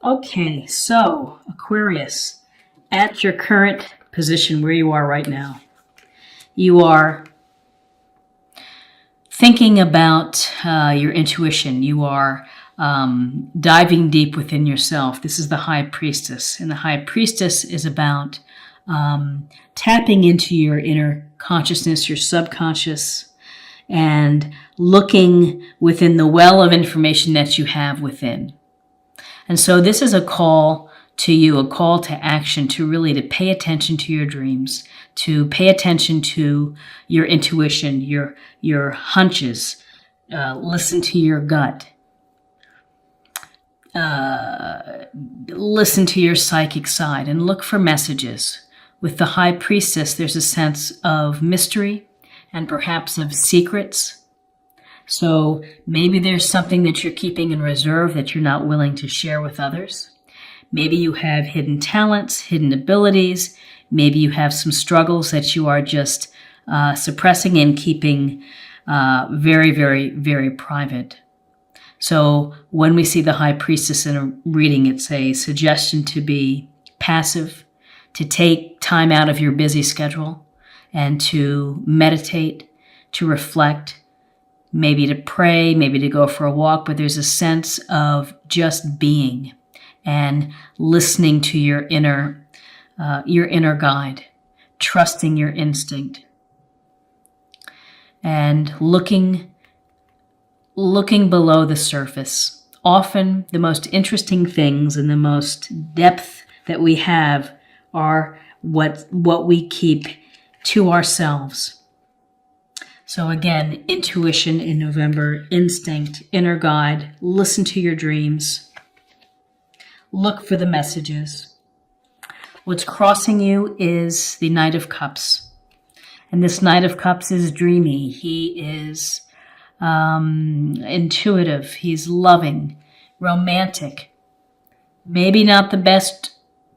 Okay, so Aquarius, at your current position where you are right now, you are thinking about your intuition. You are diving deep within yourself. This is the High Priestess, and the High Priestess is about tapping into your inner consciousness, your subconscious, and looking within the well of information that you have within. And so this is a call to you, a call to action, to pay attention to your dreams, to pay attention to your intuition, your hunches, listen to your gut, listen to your psychic side, and look for messages. With the High Priestess, there's a sense of mystery and perhaps of secrets. So maybe there's something that you're keeping in reserve that you're not willing to share with others. Maybe you have hidden talents, hidden abilities. Maybe you have some struggles that you are just suppressing and keeping very, very, very private. So when we see the High Priestess in a reading, it's a suggestion to be passive, to take time out of your busy schedule and to meditate, to reflect, maybe to pray, maybe to go for a walk, but there's a sense of just being and listening to your inner guide, trusting your instinct, and looking below the surface. Often the most interesting things and the most depth that we have are what we keep to ourselves. So again, intuition in November, instinct, inner guide, listen to your dreams, look for the messages. What's crossing you is the Knight of Cups. And this Knight of Cups is dreamy. He is intuitive. He's loving, romantic. Maybe not the best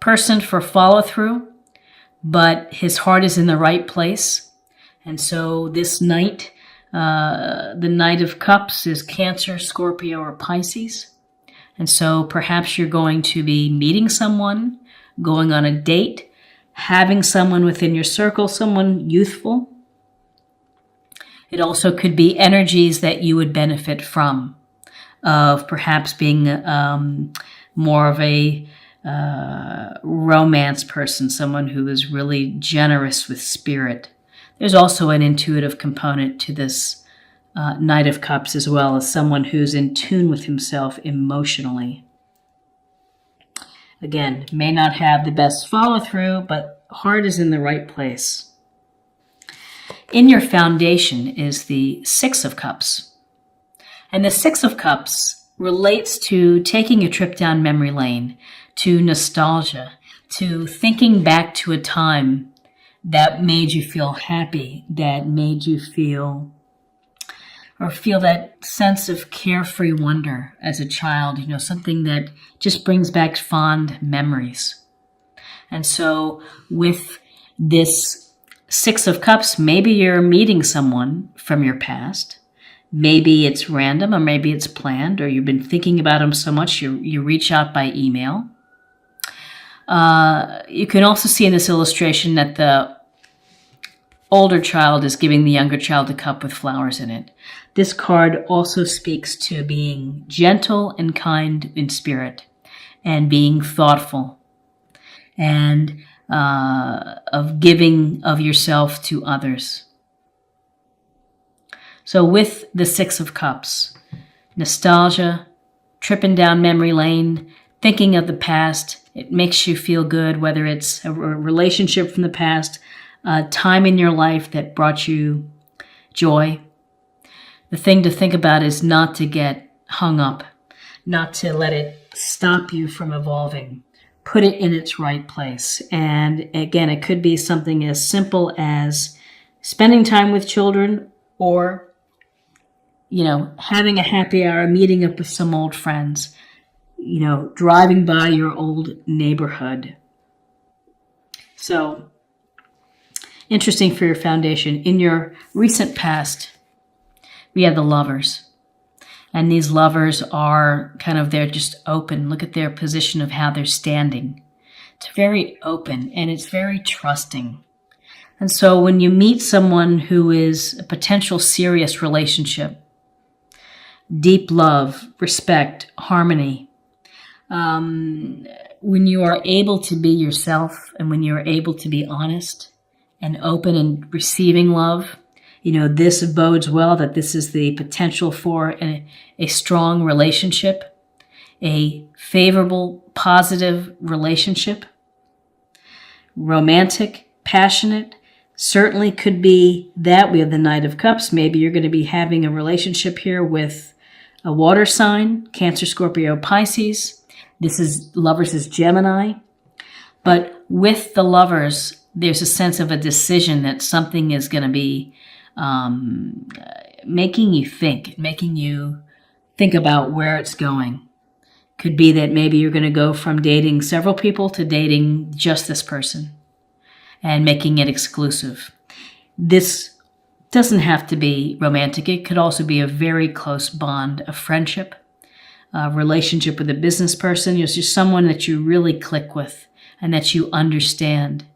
person for follow-through, but his heart is in the right place. And so this Knight, the Knight of Cups, is Cancer, Scorpio, or Pisces. And so perhaps you're going to be meeting someone, going on a date, having someone within your circle, someone youthful. It also could be energies that you would benefit from, of perhaps being more of a romance person, someone who is really generous with spirit. There's also an intuitive component to this Knight of Cups, as well as someone who's in tune with himself emotionally. Again, may not have the best follow-through, but heart is in the right place. In your foundation is the Six of Cups. And the Six of Cups relates to taking a trip down memory lane, to nostalgia, to thinking back to a time that made you feel happy, that made you feel that sense of carefree wonder as a child, something that just brings back fond memories. And so with this Six of Cups, maybe you're meeting someone from your past. Maybe it's random, or maybe it's planned, or you've been thinking about them so much you reach out by email. You can also see in this illustration that the older child is giving the younger child a cup with flowers in it. This card also speaks to being gentle and kind in spirit, and being thoughtful, and of giving of yourself to others. So with the Six of Cups, nostalgia, tripping down memory lane, thinking of the past, it makes you feel good, whether it's a relationship from the past, a time in your life that brought you joy. The thing to think about is not to get hung up, not to let it stop you from evolving. Put it in its right place. And again, it could be something as simple as spending time with children, or, having a happy hour, meeting up with some old friends, driving by your old neighborhood. So, interesting for your foundation. In your recent past, we have the Lovers. And these lovers are kind of, they're just open. Look at their position of how they're standing. It's very open and it's very trusting. And so when you meet someone who is a potential serious relationship, deep love, respect, harmony, when you are able to be yourself and when you're able to be honest and open and receiving love, this bodes well that this is the potential for a strong relationship, a favorable, positive relationship, romantic, passionate. Certainly could be that. We have the Knight of Cups. Maybe you're going to be having a relationship here with a water sign, Cancer, Scorpio, Pisces. Lovers is Gemini. But with the lovers, there's a sense of a decision that something is going to be making you think about where it's going. Could be that maybe you're going to go from dating several people to dating just this person and making it exclusive. This doesn't have to be romantic. It could also be a very close bond of friendship, a relationship with a business person. It's just someone that you really click with and that you understand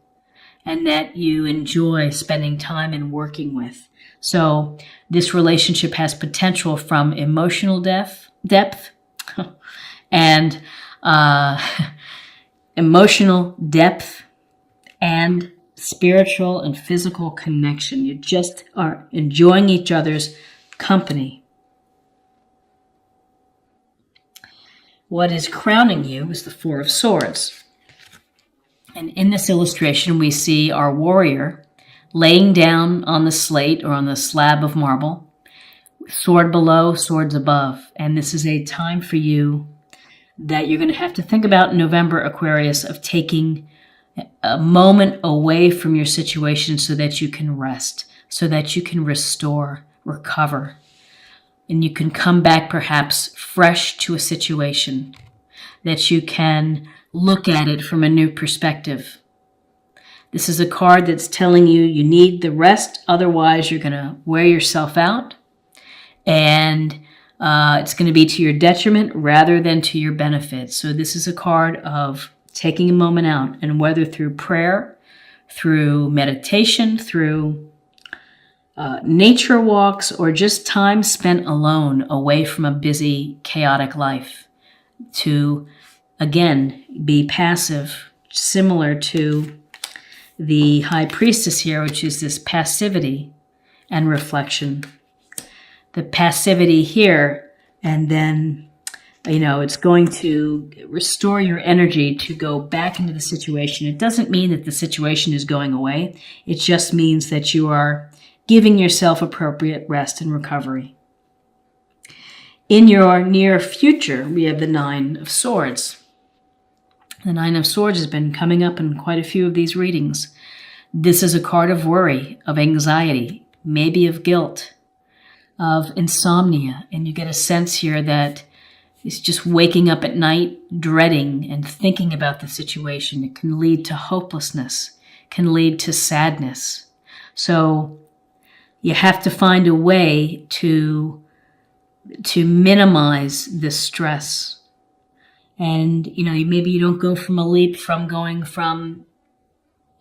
and that you enjoy spending time and working with. So this relationship has potential from emotional depth and emotional depth and spiritual and physical connection. You just are enjoying each other's company. What is crowning you is the Four of Swords. And in this illustration, we see our warrior laying down on the slate or on the slab of marble, sword below, swords above. And this is a time for you that you're going to have to think about in November, Aquarius, of taking a moment away from your situation so that you can rest, so that you can restore, recover, and you can come back perhaps fresh to a situation, that you can look at it from a new perspective. This is a card that's telling you you need the rest, otherwise you're going to wear yourself out, and it's going to be to your detriment rather than to your benefit. So this is a card of taking a moment out, and whether through prayer, through meditation, through nature walks, or just time spent alone away from a busy, chaotic life, to, again, be passive, similar to the High Priestess here, which is this passivity and reflection. The passivity here, and then it's going to restore your energy to go back into the situation. It doesn't mean that the situation is going away. It just means that you are giving yourself appropriate rest and recovery. In your near future, we have the Nine of Swords. The Nine of Swords has been coming up in quite a few of these readings. This is a card of worry, of anxiety, maybe of guilt, of insomnia. And you get a sense here that it's just waking up at night, dreading and thinking about the situation. It can lead to hopelessness, can lead to sadness. So you have to find a way to minimize this stress. And, maybe you don't go from a leap from going from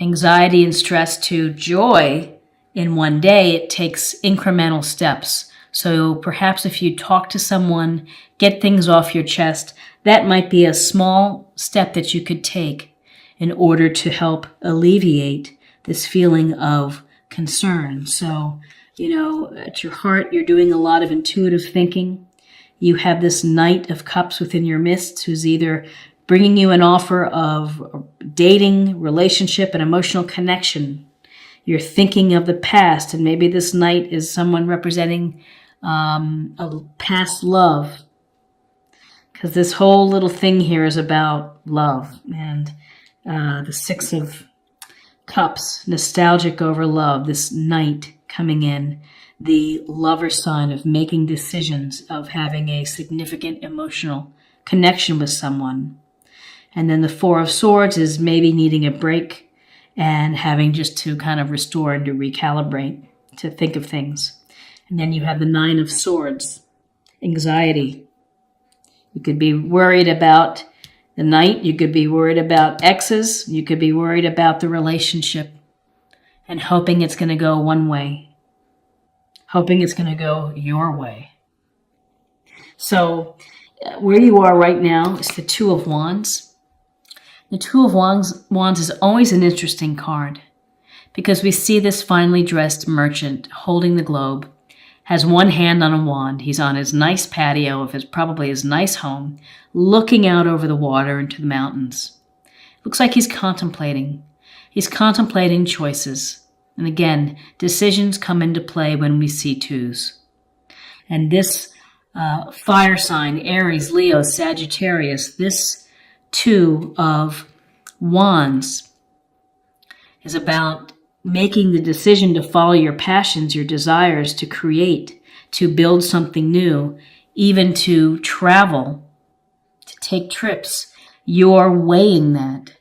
anxiety and stress to joy in one day. It takes incremental steps. So perhaps if you talk to someone, get things off your chest, that might be a small step that you could take in order to help alleviate this feeling of concern. So, at your heart, you're doing a lot of intuitive thinking. You have this Knight of Cups within your midst who's either bringing you an offer of dating, relationship, and emotional connection. You're thinking of the past, and maybe this Knight is someone representing a past love. Because this whole little thing here is about love. And the Six of Cups, nostalgic over love, this Knight coming in, the lover sign of making decisions, of having a significant emotional connection with someone. And then the Four of Swords is maybe needing a break and having just to kind of restore and to recalibrate, to think of things. And then you have the Nine of Swords. anxiety. You could be worried about the night. You could be worried about exes. You could be worried about the relationship and hoping it's going to go one way, hoping it's going to go your way. So where you are right now is the Two of Wands. The Two of Wands is always an interesting card because we see this finely dressed merchant holding the globe, has one hand on a wand. He's on his nice patio of probably his nice home, looking out over the water into the mountains. Looks like he's contemplating. He's contemplating choices. And again, decisions come into play when we see twos. And this fire sign, Aries, Leo, Sagittarius, this Two of Wands is about making the decision to follow your passions, your desires, to create, to build something new, even to travel, to take trips. You're weighing that.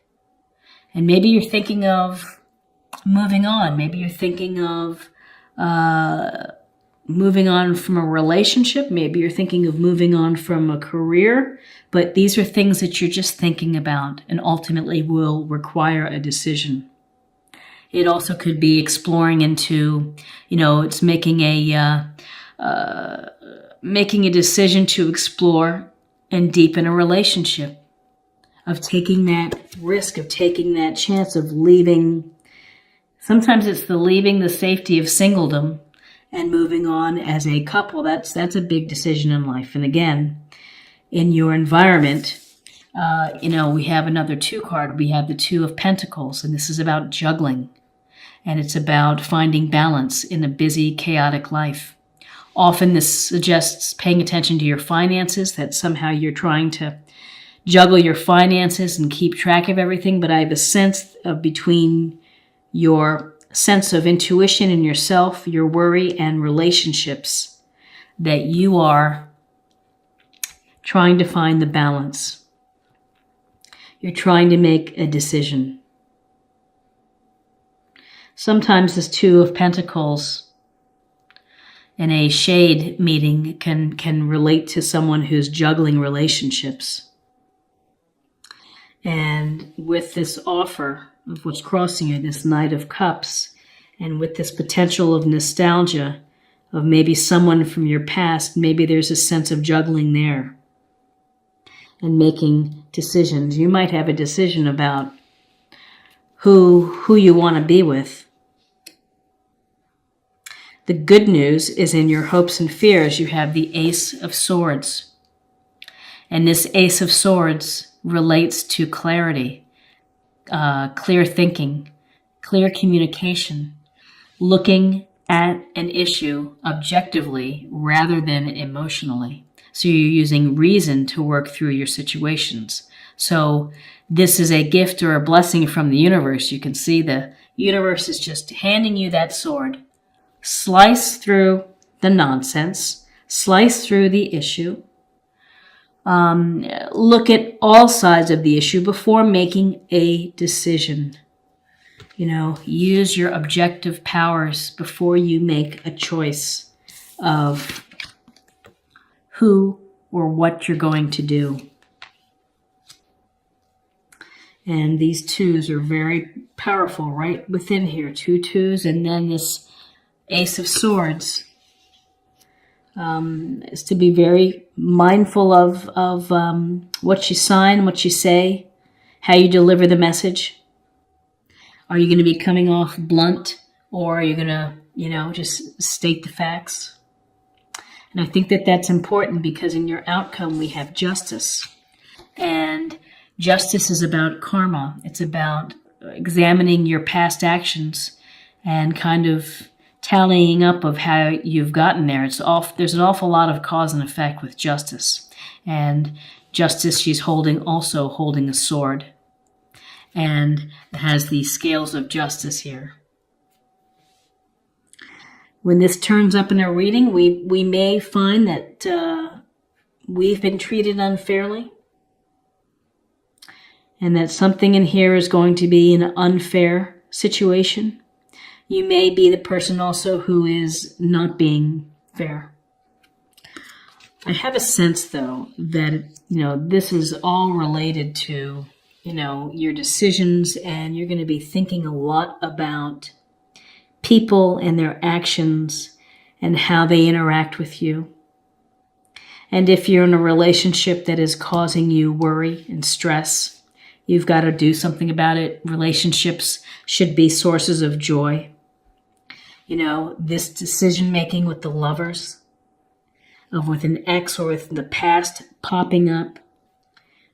And maybe you're thinking of moving on. Maybe you're thinking of moving on from a relationship. Maybe you're thinking of moving on from a career. But these are things that you're just thinking about and ultimately will require a decision. It also could be exploring into, it's making a decision to explore and deepen a relationship, of taking that risk, of taking that chance, of leaving. Sometimes it's leaving the safety of singledom and moving on as a couple. That's a big decision in life. And again, in your environment, we have another two card. We have the Two of Pentacles, and this is about juggling. And it's about finding balance in a busy, chaotic life. Often this suggests paying attention to your finances, that somehow you're trying to juggle your finances and keep track of everything. But I have a sense of between your sense of intuition in yourself, your worry, and relationships, that you are trying to find the balance. You're trying to make a decision. Sometimes this Two of Pentacles in a shade meeting can relate to someone who's juggling relationships. And with this offer of what's crossing you, this Knight of Cups, and with this potential of nostalgia of maybe someone from your past, maybe there's a sense of juggling there and making decisions. You might have a decision about who you want to be with. The good news is in your hopes and fears, you have the Ace of Swords. And this Ace of Swords relates to clarity, clear thinking, clear communication, looking at an issue objectively rather than emotionally. So you're using reason to work through your situations. So this is a gift or a blessing from the universe. You can see the universe is just handing you that sword. Slice through the nonsense, slice through the issue, look at all sides of the issue before making a decision. Use your objective powers before you make a choice of who or what you're going to do. And these twos are very powerful right within here. Two twos, and then this Ace of Swords is to be very mindful of what you sign, what you say, how you deliver the message. Are you going to be coming off blunt, or are you going to, just state the facts? And I think that that's important because in your outcome we have Justice. And justice is about karma. It's about examining your past actions and kind of tallying up of how you've gotten there. There's an awful lot of cause and effect with Justice. And Justice, she's also holding a sword. And it has the scales of justice here. When this turns up in a reading, we may find that we've been treated unfairly, and that something in here is going to be an unfair situation. You may be the person also who is not being fair. I have a sense, though, that, this is all related to, your decisions, and you're going to be thinking a lot about people and their actions and how they interact with you. And if you're in a relationship that is causing you worry and stress, you've got to do something about it. Relationships should be sources of joy. This decision making with the lovers, with an ex or with the past popping up,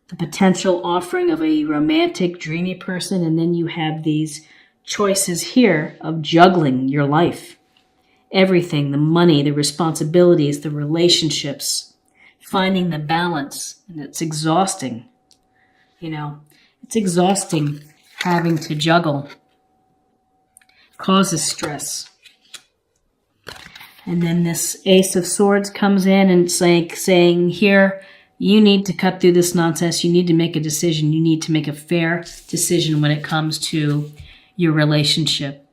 the potential offering of a romantic, dreamy person, and then you have these choices here of juggling your life. Everything, the money, the responsibilities, the relationships, finding the balance, and it's exhausting. It's exhausting having to juggle. Causes stress. And then this Ace of Swords comes in and it's like saying, here, you need to cut through this nonsense. You need to make a decision. You need to make a fair decision when it comes to your relationship.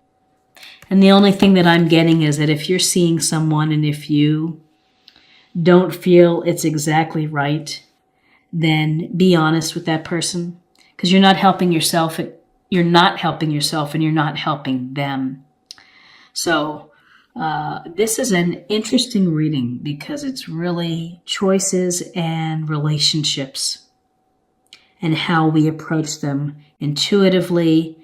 And the only thing that I'm getting is that if you're seeing someone and if you don't feel it's exactly right, then be honest with that person, because you're not helping yourself. You're not helping yourself and you're not helping them. So this is an interesting reading because it's really choices and relationships and how we approach them intuitively,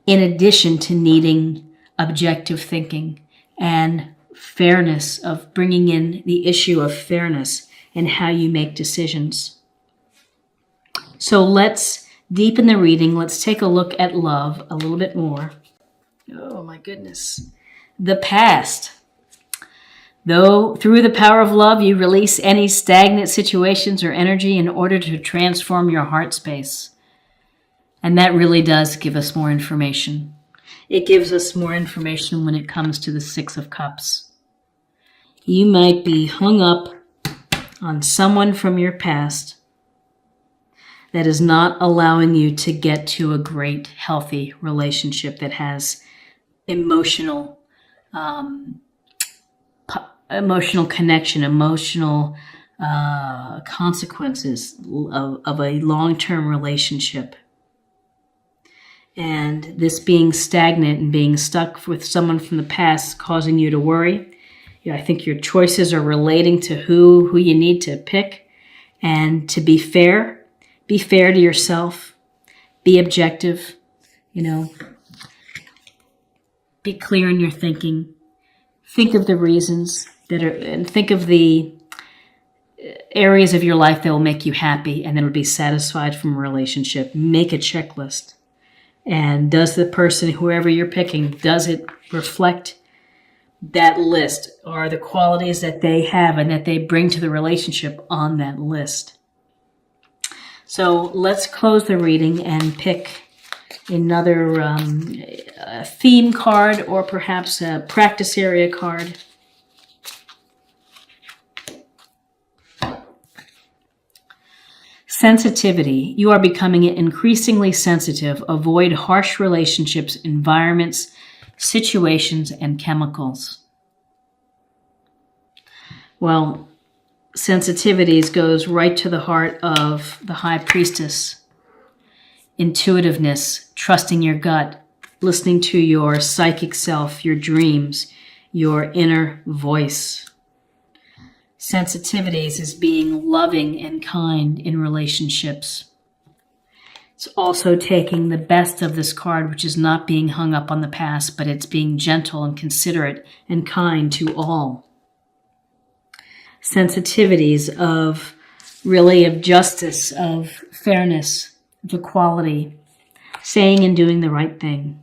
in addition to needing objective thinking and fairness, of bringing in the issue of fairness and how you make decisions. So let's deepen the reading. Let's take a look at love a little bit more. Oh my goodness. The past. Though through the power of love, you release any stagnant situations or energy in order to transform your heart space. And that really does give us more information. It gives us more information when it comes to the Six of Cups. You might be hung up on someone from your past that is not allowing you to get to a great, healthy relationship that has emotional connection, emotional consequences of a long-term relationship. And this being stagnant and being stuck with someone from the past causing you to worry. I think your choices are relating to who you need to pick, and to be fair. Be fair to yourself. Be objective. Be clear in your thinking. Think of the reasons and think of the areas of your life that will make you happy and that will be satisfied from a relationship. Make a checklist. And does the person, whoever you're picking, does it reflect that list? Or the qualities that they have and that they bring to the relationship on that list? So let's close the reading and pick another theme card, or perhaps a practice area card. Sensitivity. You are becoming increasingly sensitive. Avoid harsh relationships, environments, situations, and chemicals. Well, sensitivities goes right to the heart of the High Priestess. Intuitiveness, trusting your gut, listening to your psychic self, your dreams, your inner voice. Sensitivities is being loving and kind in relationships. It's also taking the best of this card, which is not being hung up on the past, but it's being gentle and considerate and kind to all. Sensitivities of justice, of fairness, of equality, saying and doing the right thing.